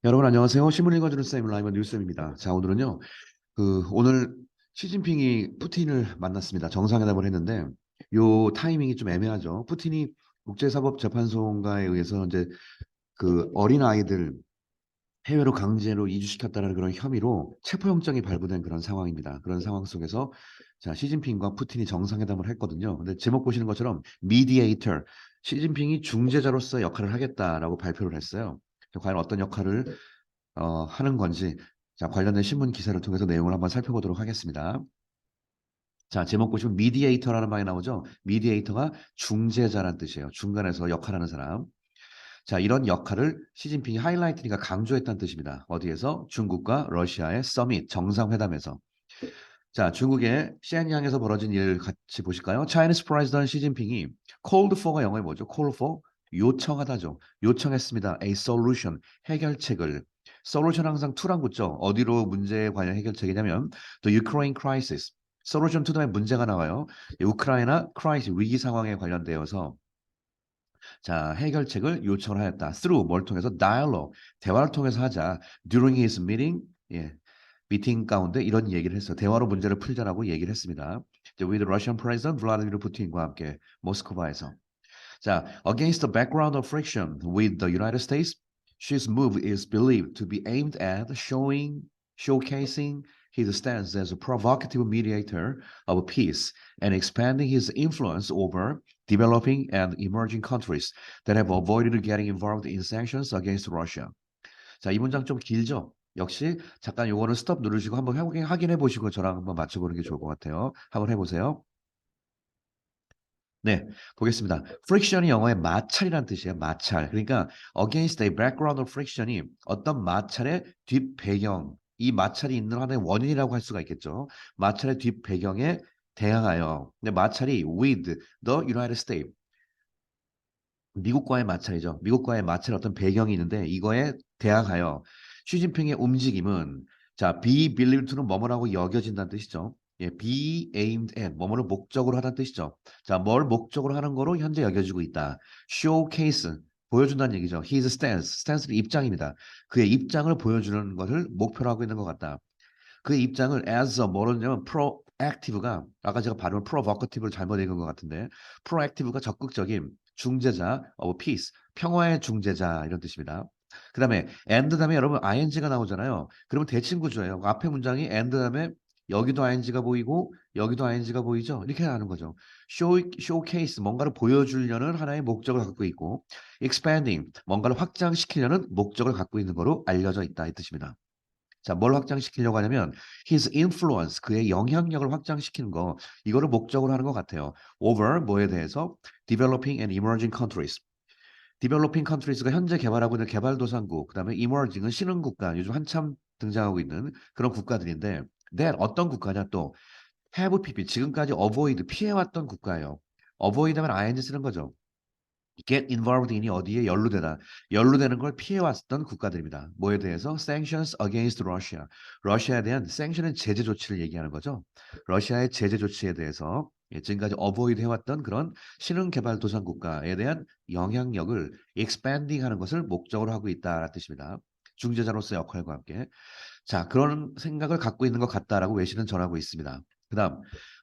여러분 안녕하세요. 신문 읽어주는 쌤 라이먼 뉴스입니다. 자, 오늘은요. 오늘 시진핑이 푸틴을 만났습니다. 정상회담을 했는데 요 타이밍이 좀 애매하죠. 푸틴이 국제사법재판소인가에 의해서 이제 그 어린 아이들 해외로 강제로 이주시켰다는 그런 혐의로 체포영장이 발부된 그런 상황입니다. 그런 상황 속에서 자, 시진핑과 푸틴이 정상회담을 했거든요. 근데 제목 보시는 것처럼 미디에이터, 시진핑이 중재자로서 역할을 하겠다라고 발표를 했어요. 과연 어떤 역할을 하는 건지 자, 관련된 신문 기사를 통해서 내용을 한번 살펴보도록 하겠습니다. 자, 제목 보시면 미디에이터라는 말이 나오죠. 미디에이터가 중재자란 뜻이에요. 중간에서 역할하는 사람. 자, 이런 역할을 시진핑이 하이라이트니까 강조했다는 뜻입니다. 어디에서? 중국과 러시아의 서밋 정상회담에서. 자, 중국의 시안양에서 벌어진 일을 같이 보실까요? Chinese President 시진핑이 called for가 영어에 뭐죠? call for 요청하다죠. 요청했습니다. A solution 해결책을. solution 항상 to랑 붙죠. 어디로 문제에 관련 해결책이냐면 the Ukraine crisis. solution to 다음에 문제가 나와요. 우크라이나 crisis 위기 상황에 관련되어서 자, 해결책을 요청을 하였다. through 뭘 통해서 dialogue 대화를 통해서 하자. during his meeting 예. 미팅 가운데 이런 얘기를 했어요. 대화로 문제를 풀자라고 얘기를 했습니다. with Russian President Vladimir Putin과 함께 모스크바에서. 자, against the background of friction with the United States, she's move is believed to be aimed at showcasing his stance as a provocative mediator of peace and expanding his influence over developing and emerging countries that have avoided getting involved in sanctions against Russia. 자, 이 문장 좀 길죠? 역시 잠깐 요거는 스톱 누르시고 한번 확인해 보시고 저랑 한번 맞춰보는 게 좋을 것 같아요. 한번 해보세요. 네, 보겠습니다. friction이 영어의 마찰이란 뜻이에요. 마찰. 그러니까 against a background of friction이 어떤 마찰의 뒷배경, 이 마찰이 있는 하나의 원인이라고 할 수가 있겠죠. 마찰의 뒷배경에 대항하여. 근데 마찰이 with the United States, 미국과의 마찰이죠. 미국과의 마찰 어떤 배경이 있는데 이거에 대항하여 시진핑의 움직임은 자, be believed to는 뭐뭐라고 여겨진다는 뜻이죠. 예, be aimed at 뭐뭐를 목적으로 하다는 뜻이죠. 자, 뭘 목적으로 하는 거로 현재 여겨지고 있다. showcase 보여준다는 얘기죠. his stance는 입장입니다. 그의 입장을 보여주는 것을 목표로 하고 있는 것 같다. 그의 입장을 as a 뭐냐면 proactive가 아까 제가 발음을 provocative를 잘못 읽은 것 같은데 proactive가 적극적인 중재자 of peace 평화의 중재자 이런 뜻입니다. 그 다음에 and 다음에 여러분 ing가 나오잖아요. 그러면 대칭 구조예요. 앞에 문장이 and 다음에 여기도 ing가 보이고 여기도 ing가 보이죠. 이렇게 하는 거죠. showcase 뭔가를 보여주려는 하나의 목적을 갖고 있고 expanding 뭔가를 확장시키려는 목적을 갖고 있는 거로 알려져 있다 이 뜻입니다. 자, 뭘 확장시키려고 하냐면 his influence, 그의 영향력을 확장시키는 거 이거를 목적으로 하는 것 같아요. over 뭐에 대해서 developing and emerging countries. developing countries가 현재 개발하고 있는 개발도상국, 그다음에 emerging은 신흥 국가, 요즘 한참 등장하고 있는 그런 국가들인데 that 어떤 국가냐 또 have pp 지금까지 avoid 피해왔던 국가예요. avoid 하면 ing 쓰는 거죠. get involved in이 어디에 연루되다. 연루되는 걸 피해왔던 국가들입니다. 뭐에 대해서? sanctions against Russia. 러시아에 대한 sanction은 제재 조치를 얘기하는 거죠. 러시아의 제재 조치에 대해서 지금까지 avoid 해왔던 그런 신흥 개발 도상 국가에 대한 영향력을 expanding 하는 것을 목적으로 하고 있다라는 뜻입니다. 중재자로서 역할과 함께. 자, 그런 생각을 갖고 있는 것 같다라고 외신은 전하고 있습니다. 그 다음,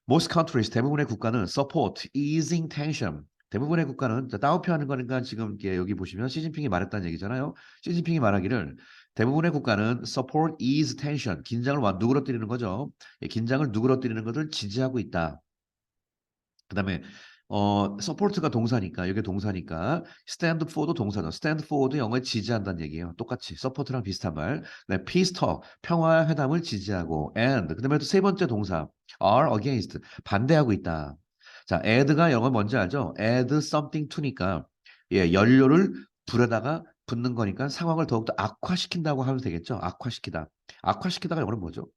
most countries, 대부분의 국가는 support easing tension. 대부분의 국가는 따옴표하는 거니까 지금 이렇게 여기 보시면 시진핑이 말했다는 얘기잖아요. 시진핑이 말하기를 대부분의 국가는 support ease tension, 긴장을 누그러뜨리는 거죠. 예, 긴장을 누그러뜨리는 것을 지지하고 있다. 그다음에 support가 동사니까 이게 동사니까 stand for도 동사죠. stand for도 영어에 지지한다는 얘기예요. 똑같이 support랑 비슷한 말. 네, peace talk 평화 회담을 지지하고 and 그다음에 또 세 번째 동사 are against 반대하고 있다. 자, add가 영어 뭔지 알죠? add something to니까 예, 연료를 불에다가 붓는 거니까 상황을 더욱더 악화시킨다고 하면 되겠죠. 악화시키다. 악화시키다가 영어는 뭐죠?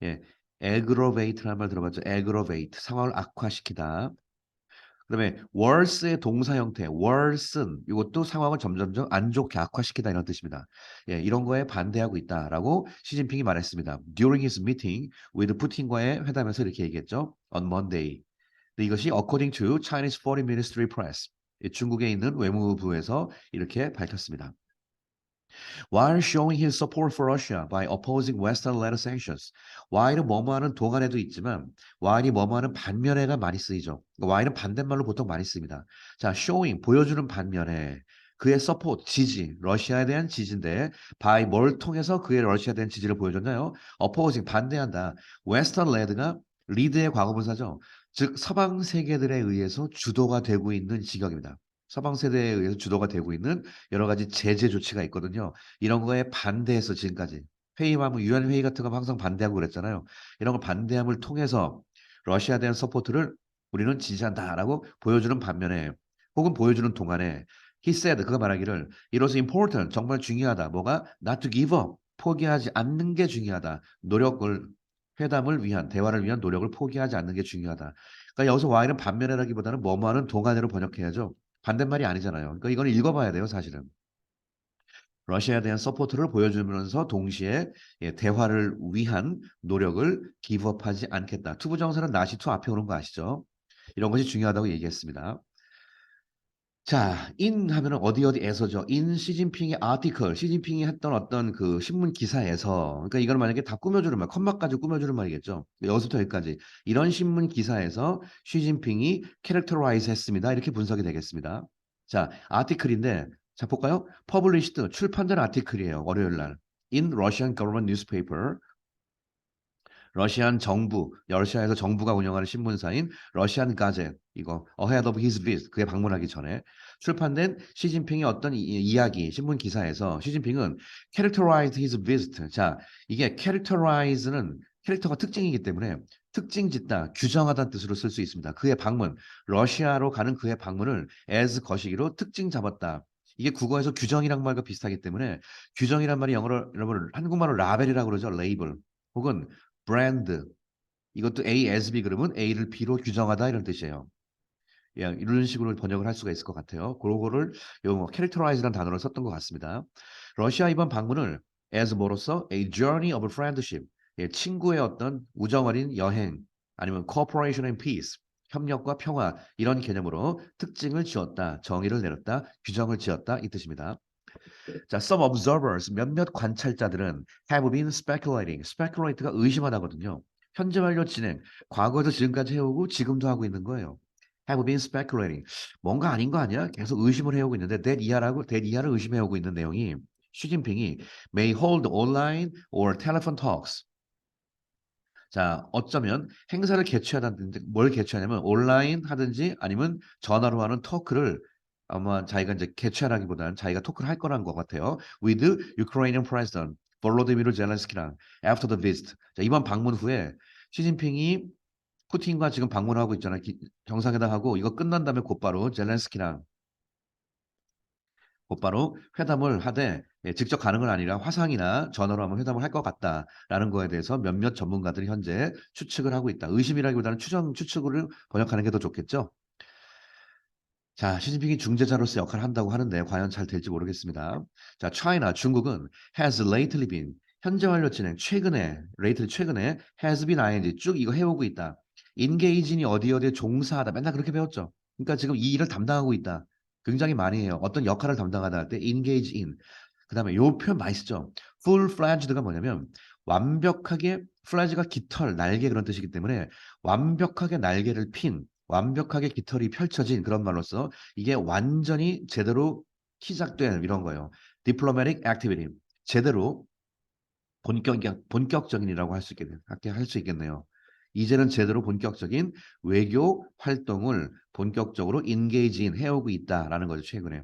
예, aggravate라는 말 들어봤죠? aggravate 상황을 악화시키다. 그다음에 worse의 동사 형태, worsen 이것도 상황을 점점점 안 좋게 악화시키다 이런 뜻입니다. 예, 이런 거에 반대하고 있다라고 시진핑이 말했습니다. During his meeting with 푸틴과의 회담에서 이렇게 얘기했죠. On Monday. 근데 이것이 according to Chinese Foreign Ministry Press. 예, 중국에 있는 외무부에서 이렇게 밝혔습니다. While showing his support for Russia by opposing Western-led sanctions. while은 뭐뭐하는 동안에도 있지만 while이 뭐뭐하는 반면에가 많이 쓰이죠. 그러니까 while은 반대말로 보통 많이 씁니다. 자, showing 보여주는 반면에 그의 support 지지, 러시아에 대한 지지인데 by 뭘 통해서 그의 러시아에 대한 지지를 보여줬나요? opposing 반대한다. Western-led가 lead의 과거분사죠. 즉 서방 세계들에 의해서 주도가 되고 있는 지경입니다. 서방 세대에 의해서 주도가 되고 있는 여러 가지 제재 조치가 있거든요. 이런 거에 반대해서 지금까지 회의하면 유엔 회의 같은 거 항상 반대하고 그랬잖아요. 이런 걸 반대함을 통해서 러시아에 대한 서포트를 우리는 지지한다라고 보여주는 반면에 혹은 보여주는 동안에 he said 그가 말하기를 it was important 정말 중요하다. 뭐가 not to give up 포기하지 않는 게 중요하다. 노력을 회담을 위한 대화를 위한 노력을 포기하지 않는 게 중요하다. 그러니까 여기서 while은 반면에라기보다는 뭐뭐하는 동안으로 번역해야죠. 반대말이 아니잖아요. 그러니까 이거는 읽어봐야 돼요, 사실은. 러시아에 대한 서포트를 보여주면서 동시에 예, 대화를 위한 노력을 기브업하지 않겠다. 투부정사는 나시 투 앞에 오는 거 아시죠? 이런 것이 중요하다고 얘기했습니다. 자, in 하면은 어디 어디에서죠. in 시진핑의 아티클, 시진핑이 했던 어떤 그 신문 기사에서, 그러니까 이걸 만약에 다 꾸며주는 말, 컴마까지 꾸며주는 말이겠죠. 여기서부터 여기까지 이런 신문 기사에서 시진핑이 캐릭터라이즈 했습니다. 이렇게 분석이 되겠습니다. 자, 아티클인데, 자 볼까요? published 출판된 아티클이에요. 월요일 날. In Russian government newspaper. 러시안 정부, 러시아에서 정부가 운영하는 신문사인 러시안 가젯 이거 Ahead of His Visit 그에 방문하기 전에 출판된 시진핑의 어떤 이야기 신문 기사에서 시진핑은 characterized his visit. 자, 이게 characterize는 캐릭터가 특징이기 때문에 특징 짓다, 규정하다는 뜻으로 쓸 수 있습니다. 그의 방문, 러시아로 가는 그의 방문을 as 거시기로 특징 잡았다. 이게 국어에서 규정이란 말과 비슷하기 때문에 규정이란 말이 영어로 여러분 한국말로 라벨이라고 그러죠. 레이블 혹은 브랜드 이것도 A as B 그러면 A를 B로 규정하다 이런 뜻이에요. 예, 이런 식으로 번역을 할 수가 있을 것 같아요. 그거를 요 characterize라는 단어를 썼던 것 같습니다. 러시아 이번 방문을 as 뭐로서 a journey of friendship, 예, 친구의 어떤 우정 어린 여행 아니면 cooperation and peace, 협력과 평화 이런 개념으로 특징을 지었다, 정의를 내렸다, 규정을 지었다 이 뜻입니다. 자, some observers, 몇몇 관찰자들은 have been speculating. speculate가 의심하다거든요. 현재 완료 진행, 과거에도 지금까지 해오고 지금도 하고 있는 거예요. have been speculating. 뭔가 아닌 거 아니야? 계속 의심을 해오고 있는데 that 이하를 의심해오고 있는 내용이 시진핑이 may hold online or telephone talks. 자, 어쩌면 행사를 개최하다든지 뭘 개최하냐면 온라인 하든지 아니면 전화로 하는 토크를 아마 자기가 이제 개최하기보다는 자기가 토크를 할 거라는 것 같아요. With Ukrainian President 볼로디미르 젤렌스키랑 after the visit. 자, 이번 방문 후에 시진핑이 푸틴과 지금 방문하고 있잖아요. 정상회담하고 이거 끝난 다음에 곧바로 젤렌스키랑 곧바로 회담을 하되 예, 직접 가는 건 아니라 화상이나 전화로 하면 회담을 할 것 같다라는 거에 대해서 몇몇 전문가들이 현재 추측을 하고 있다. 의심이라기보다는 추측을 번역하는 게 더 좋겠죠. 자, 시진핑이 중재자로서 역할을 한다고 하는데 과연 잘 될지 모르겠습니다. 자, China 중국은 has lately been 현재 완료 진행 최근에 has been ing 쭉 이거 해오고 있다. engage인이 어디 어디에 종사하다 맨날 그렇게 배웠죠. 그러니까 지금 이 일을 담당하고 있다. 굉장히 많이 해요. 어떤 역할을 담당하다 할 때 engage in. 그다음에 요 표현 많이 쓰죠. full-fledged가 뭐냐면 완벽하게 fledge가 깃털, 날개 그런 뜻이기 때문에 완벽하게 날개를 핀 완벽하게 깃털이 펼쳐진 그런 말로써 이게 완전히 제대로 시작된 이런 거예요. diplomatic activity. 제대로 본격적인이라고 할 수 있겠네요. 이제는 제대로 본격적인 외교 활동을 본격적으로 engage in 해오고 있다라는 거죠, 최근에.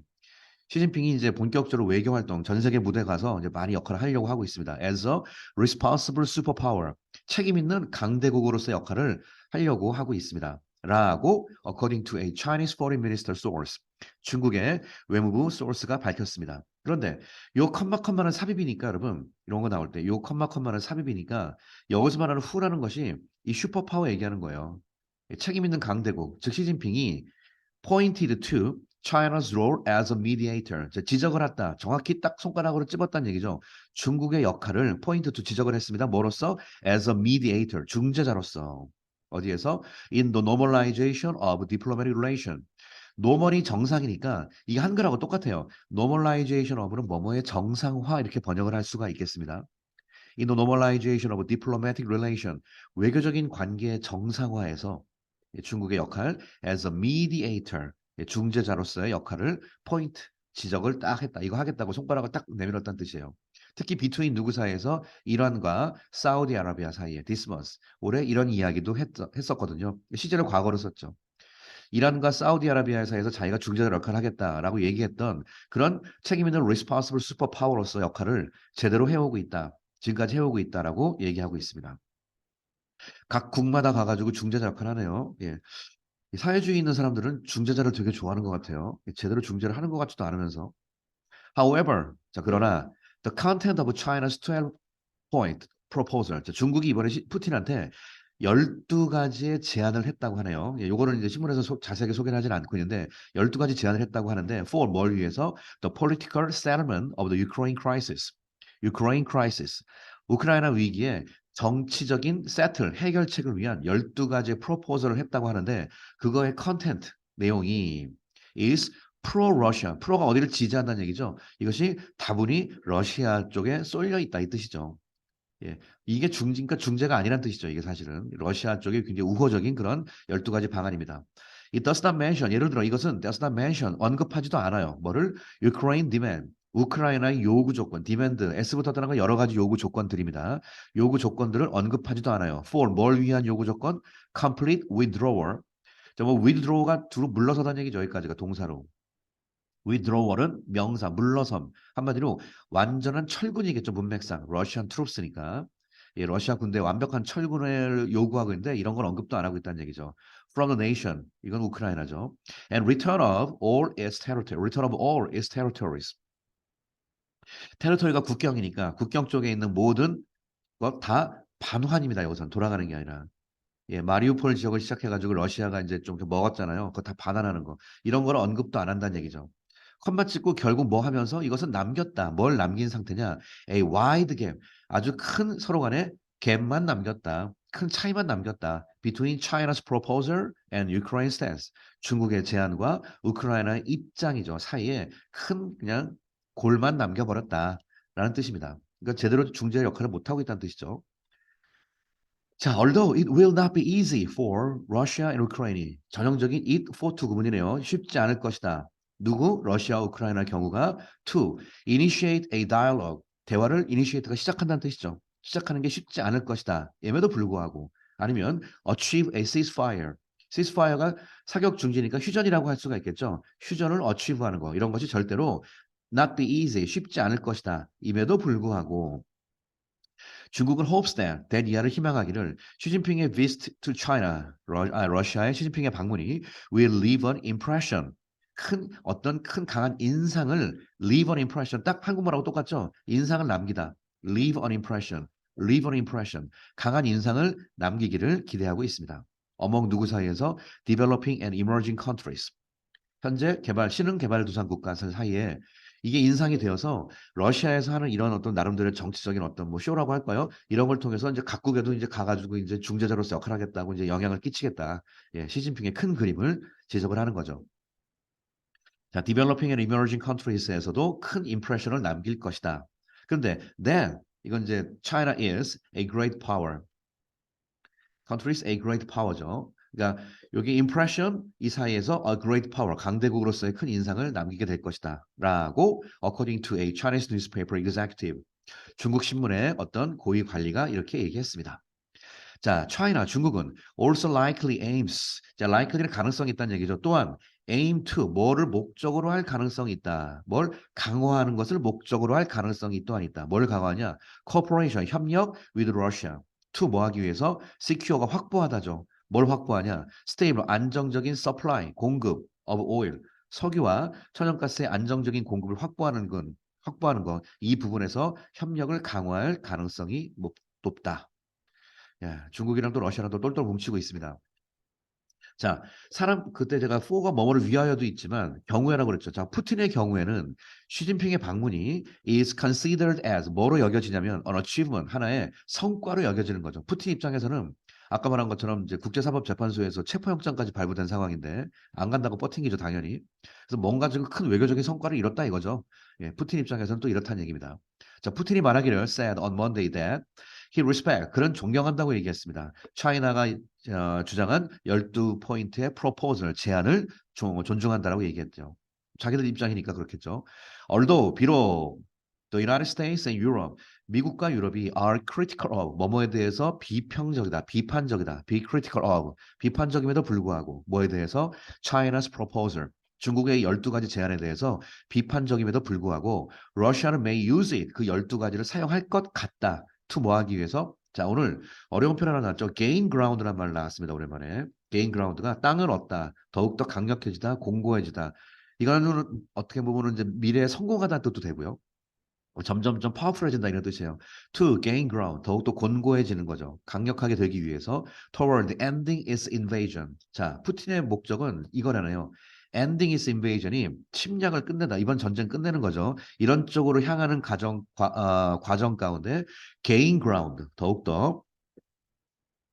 시진핑이 이제 본격적으로 외교 활동, 전 세계 무대 가서 이제 많이 역할을 하려고 하고 있습니다. As a responsible superpower, 책임 있는 강대국으로서 역할을 하려고 하고 있습니다. 라고 according to a Chinese foreign minister source, 중국의 외무부 소스가 밝혔습니다. 그런데 요 컴마는 삽입이니까 여러분 이런 거 나올 때 요 컴마는 삽입이니까 여기서 말하는 후라는 것이 이 슈퍼파워 얘기하는 거예요. 책임 있는 강대국, 즉 시진핑이 pointed to China's role as a mediator. 지적을 했다. 정확히 딱 손가락으로 찝었다는 얘기죠. 중국의 역할을 포인트 투 지적을 했습니다. 뭐로서? As a mediator. 중재자로서. 어디에서? In the normalization of diplomatic relation. 노멀이 정상이니까 이게 한글하고 똑같아요. normalization of는 뭐뭐의 정상화 이렇게 번역을 할 수가 있겠습니다. 이 normalization of diplomatic relation, 외교적인 관계의 정상화에서 중국의 역할 as a mediator, 중재자로서의 역할을 포인트 지적을 딱 했다. 이거 하겠다고 손가락을 딱 내밀었다는 뜻이에요. 특히 between 누구 사이에서 이란과 사우디아라비아 사이에 this month 올해 이런 이야기도 했었거든요. 시제를 과거로 썼죠. 이란과 사우디아라비아 사이에서 자기가 중재자 역할을 하겠다라고 얘기했던 그런 책임 있는 responsible superpower로서 역할을 제대로 해오고 있다. 지금까지 해오고 있다라고 얘기하고 있습니다. 각 국마다 가가지고 중재자 역할을 하네요. 예. 사회주의 있는 사람들은 중재자를 되게 좋아하는 것 같아요. 제대로 중재를 하는 것 같지도 않으면서. However, 자 그러나 the content of China's 12-point proposal. 자, 중국이 이번에 푸틴한테 12가지의 제안을 했다고 하네요. 예, 요거는 이제 신문에서 자세하게 소개를 하진 않고 있는데 12가지 제안을 했다고 하는데 for 뭘 위해서? The political settlement of the Ukraine crisis. Ukraine crisis. 우크라이나 위기에 정치적인 세틀, 해결책을 위한 12가지의 프로포즈를 했다고 하는데 그거의 컨텐트, 내용이 is pro-Russia. 프로가 어디를 지지한다는 얘기죠. 이것이 다분히 러시아 쪽에 쏠려 있다 이 뜻이죠. 예. 이게 그러니까 중재가 아니란 뜻이죠. 이게 사실은 러시아 쪽에 굉장히 우호적인 그런 12가지 방안입니다. 이 does not mention 예를 들어 이것은 does not mention 언급하지도 않아요. 뭐를 Ukraine demand 우크라이나의 요구 조건, demand, S부터 떠난 건 여러 가지 요구 조건들입니다. 요구 조건들을 언급하지도 않아요. for 뭘 위한 요구 조건? complete withdrawal. 뭐 withdraw가 두루 물러서다는 얘기죠. 여기까지가 동사로. withdrawal은 명사, 물러섬. 한마디로 완전한 철군이겠죠. 문맥상. 러시안 트룹스니까. 예, 러시아 군대 완벽한 철군을 요구하고 있는데 이런 건 언급도 안 하고 있다는 얘기죠. From the nation. 이건 우크라이나죠. And return of all its territory. Return of all its territories. 테리토리가 국경이니까 국경 쪽에 있는 모든 것 다 반환입니다. 여기서는 돌아가는 게 아니라. 예, 마리우폴 지역을 시작해가지고 러시아가 이제 좀 먹었잖아요. 그거 다 반환하는 거. 이런 거를 언급도 안 한다는 얘기죠. 컴마 찍고 결국 뭐 하면서 이것은 남겼다. 뭘 남긴 상태냐? A wide gap. 아주 큰 서로 간에 갭만 남겼다. 큰 차이만 남겼다. Between China's proposal and Ukraine's stance. 중국의 제안과 우크라이나의 입장이죠. 사이에 큰 그냥 골만 남겨버렸다라는 뜻입니다. 그러니까 제대로 중재 역할을 못하고 있다는 뜻이죠. 자, although it will not be easy for Russia and Ukraine. 전형적인 it for to 구문이네요. 쉽지 않을 것이다. 누구? 러시아, 우크라이나 경우가 to initiate a dialogue. 대화를 initiate가 시작한다는 뜻이죠. 시작하는 게 쉽지 않을 것이다. 임에도 불구하고 아니면 achieve a ceasefire. ceasefire가 사격 중지니까 휴전이라고 할 수가 있겠죠. 휴전을 achieve하는 거. 이런 것이 절대로 not be easy. 쉽지 않을 것이다. 임에도 불구하고 중국은 hopes that 이하를 희망하기를 시진핑의 visit to China, 러시아의 시진핑의 방문이 will leave an impression. 어떤 큰 강한 인상을 leave an impression 딱 한국말하고 똑같죠? 인상을 남기다. leave an impression. leave an impression. 강한 인상을 남기기를 기대하고 있습니다. among 누구 사이에서 developing and emerging countries. 현재 신흥 개발도상 국가 사이에 이게 인상이 되어서 러시아에서 하는 이런 어떤 나름대로의 정치적인 어떤 뭐 쇼라고 할까요? 이런 걸 통해서 이제 각국에도 이제 가가지고 이제 중재자로서 역할을 하겠다고 이제 영향을 끼치겠다. 예, 시진핑의 큰 그림을 지적을 하는 거죠. 자, developing and emerging countries에서도 큰 impression을 남길 것이다. 그런데 then 이건 이제 China is a great power. countries a great power죠. 그러니까 여기 impression 이 사이에서 a great power 강대국으로서의 큰 인상을 남기게 될 것이다라고 according to a Chinese newspaper executive 중국 신문의 어떤 고위 관리가 이렇게 얘기했습니다. 자, China 중국은 also likely aims 자, likely는 가능성이 있다는 얘기죠. 또한 aim to 뭐를 목적으로 할 가능성이 있다. 뭘 강화하는 것을 목적으로 할 가능성이 또한 있다. 뭘 강화하냐? cooperation 협력 with Russia. to 뭐 하기 위해서 secure가 확보하다죠. 뭘 확보하냐? stable 안정적인 supply 공급 of oil 석유와 천연가스의 안정적인 공급을 확보하는 것. 이 부분에서 협력을 강화할 가능성이 높다. 야, 중국이랑 또 러시아랑 또 똘똘 뭉치고 있습니다. 자, 그때 제가 for가 뭐뭐를 위하여도 있지만 경우에라고 그랬죠. 자, 푸틴의 경우에는 시진핑의 방문이 is considered as 뭐로 여겨지냐면 an achievement 하나의 성과로 여겨지는 거죠. 푸틴 입장에서는 아까 말한 것처럼 이제 국제사법재판소에서 체포영장까지 발부된 상황인데 안 간다고 버틴기죠, 당연히. 그래서 뭔가 지금 큰 외교적인 성과를 이뤘다 이거죠. 예, 푸틴 입장에서는 또 이렇다는 얘기입니다. 자, 푸틴이 말하기를 said on Monday that he respect 그런 존경한다고 얘기했습니다. 차이나가 주장한 12포인트의 프로포즈를 제안을 존중한다라고 얘기했죠. 자기들 입장이니까 그렇겠죠. Although 비록 The United States and Europe 미국과 유럽이 are critical of 뭐뭐에 대해서 비평적이다, 비판적이다, be critical of 비판적임에도 불구하고 뭐에 대해서 China's proposal 중국의 12가지 제안에 대해서 비판적임에도 불구하고 러시아는 may use it 그 12가지를 사용할 것 같다. to 뭐 하기 위해서 자 오늘 어려운 표현 하나 나왔죠. gain ground란 말 나왔습니다. 오랜만에. gain ground가 땅을 얻다, 더욱더 강력해지다, 공고해지다. 이거는 어떻게 보면 이제 미래에 성공하다는 뜻도 되고요. 점점점 파워풀해진다 이런 뜻이에요. To gain ground, 더욱더 권고해지는 거죠. 강력하게 되기 위해서 toward ending its invasion. 자, 푸틴의 목적은 이거라네요. ending its invasion이 침략을 끝내다. 이번 전쟁 끝내는 거죠. 이런 쪽으로 향하는 과정 가운데 gain ground, 더욱더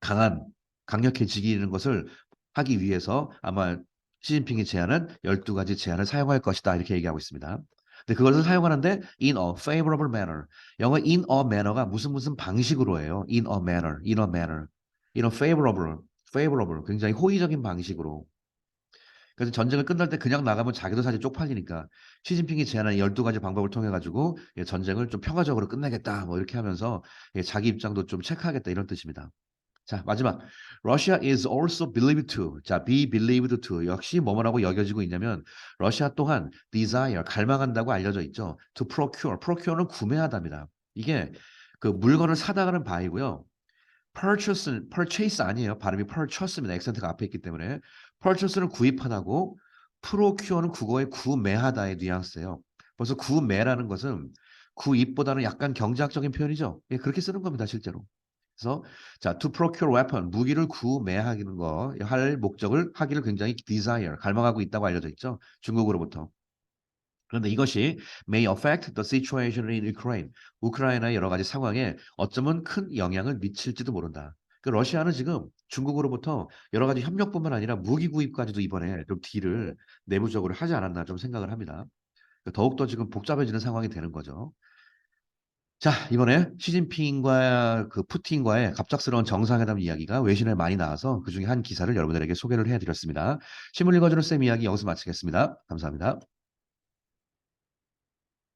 강한, 강력해지기는 것을 하기 위해서 아마 시진핑이 제안한 12가지 제안을 사용할 것이다. 이렇게 얘기하고 있습니다. 근데 그것을 사용하는데 in a favorable manner. 영어 in a manner가 무슨 방식으로 해요. in a manner, in a manner. in a favorable, favorable. 굉장히 호의적인 방식으로. 그래서 전쟁을 끝날 때 그냥 나가면 자기도 사실 쪽팔리니까 시진핑이 제안한 12가지 방법을 통해 가지고 전쟁을 좀 평화적으로 끝내겠다. 뭐 이렇게 하면서 자기 입장도 좀 체크하겠다 이런 뜻입니다. 자, 마지막. Russia is also believed to. 자, be believed to. 역시 뭐뭐라고 여겨지고 있냐면 러시아 또한 desire, 갈망한다고 알려져 있죠. to procure. procure는 구매하답니다. 이게 그 물건을 사다가는 바이고요. purchase 아니에요. 발음이 purchase입니다. 액센트가 앞에 있기 때문에. purchase는 구입하다고 procure는 국어의 구매하다의 뉘앙스예요. 그래서 구매라는 것은 구입보다는 약간 경제학적인 표현이죠. 예, 그렇게 쓰는 겁니다, 실제로. 그래서 자, to procure weapon 무기를 구매하는 거 할 목적을 하기를 굉장히 desire 갈망하고 있다고 알려져 있죠. 중국으로부터. 그런데 이것이 may affect the situation in Ukraine. 우크라이나의 여러 가지 상황에 어쩌면 큰 영향을 미칠지도 모른다. 그 러시아는 지금 중국으로부터 여러 가지 협력뿐만 아니라 무기 구입까지도 이번에 좀 딜을 내부적으로 하지 않았나 좀 생각을 합니다. 더욱더 지금 복잡해지는 상황이 되는 거죠. 자, 이번에 시진핑과 그 푸틴과의 갑작스러운 정상회담 이야기가 외신에 많이 나와서 그중에 한 기사를 여러분들에게 소개를 해드렸습니다. 신문 읽어주는 쌤 이야기 여기서 마치겠습니다. 감사합니다.